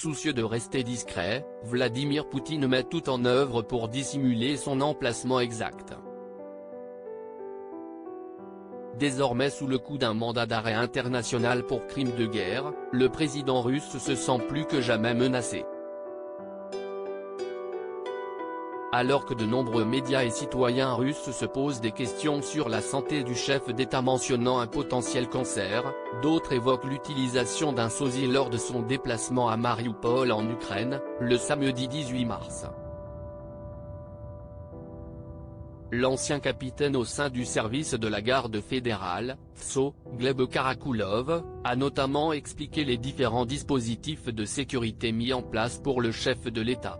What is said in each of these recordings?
Soucieux de rester discret, Vladimir Poutine met tout en œuvre pour dissimuler son emplacement exact. Désormais sous le coup d'un mandat d'arrêt international pour crime de guerre, le président russe se sent plus que jamais menacé. Alors que de nombreux médias et citoyens russes se posent des questions sur la santé du chef d'État mentionnant un potentiel cancer, d'autres évoquent l'utilisation d'un sosie lors de son déplacement à Marioupol en Ukraine, le samedi 18 mars. L'ancien capitaine au sein du service de la garde fédérale, FSO, Gleb Karakulov, a notamment expliqué les différents dispositifs de sécurité mis en place pour le chef de l'État.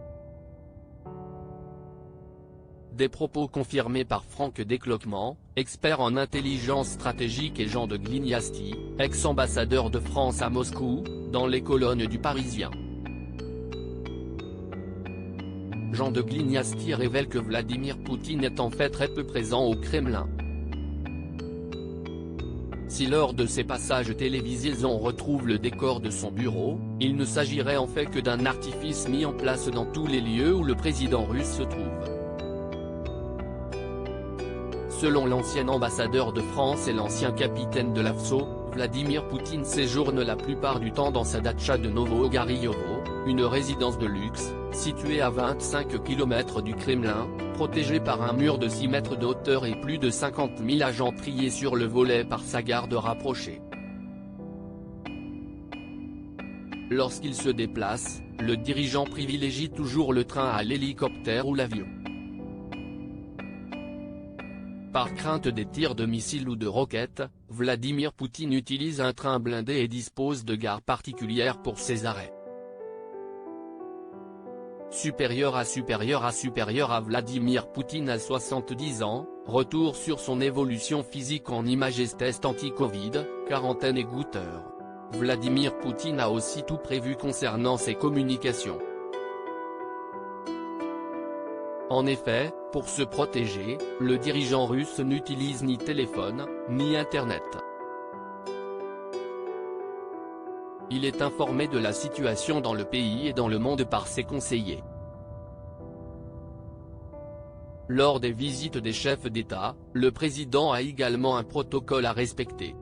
Des propos confirmés par Franck Décloquement, expert en intelligence stratégique et Jean de Glignasti, ex-ambassadeur de France à Moscou, dans les colonnes du Parisien. Jean de Glignasti révèle que Vladimir Poutine est en fait très peu présent au Kremlin. Si lors de ses passages télévisés on retrouve le décor de son bureau, il ne s'agirait en fait que d'un artifice mis en place dans tous les lieux où le président russe se trouve. Selon l'ancien ambassadeur de France et l'ancien capitaine de la FSO, Vladimir Poutine séjourne la plupart du temps dans sa datcha de Novo-Ogaryovo, une résidence de luxe, située à 25 km du Kremlin, protégée par un mur de 6 mètres de hauteur et plus de 50 000 agents triés sur le volet par sa garde rapprochée. Lorsqu'il se déplace, le dirigeant privilégie toujours le train à l'hélicoptère ou l'avion. Par crainte des tirs de missiles ou de roquettes, Vladimir Poutine utilise un train blindé et dispose de gares particulières pour ses arrêts. Supérieur à Vladimir Poutine à 70 ans, retour sur son évolution physique en images test anti-Covid, quarantaine et goûteur. Vladimir Poutine a aussi tout prévu concernant ses communications. En effet, pour se protéger, le dirigeant russe n'utilise ni téléphone, ni Internet. Il est informé de la situation dans le pays et dans le monde par ses conseillers. Lors des visites des chefs d'État, le président a également un protocole à respecter.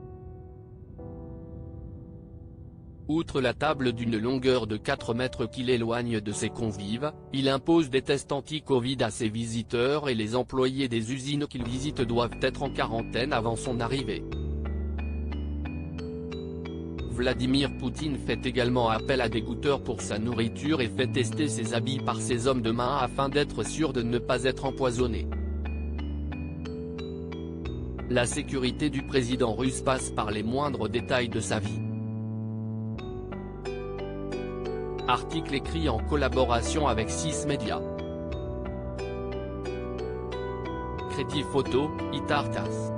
Outre la table d'une longueur de 4 mètres qui l'éloigne de ses convives, il impose des tests anti-Covid à ses visiteurs et les employés des usines qu'il visite doivent être en quarantaine avant son arrivée. Vladimir Poutine fait également appel à des goûteurs pour sa nourriture et fait tester ses habits par ses hommes de main afin d'être sûr de ne pas être empoisonné. La sécurité du président russe passe par les moindres détails de sa vie. Article écrit en collaboration avec 6 médias. Crédit photo, Itartas.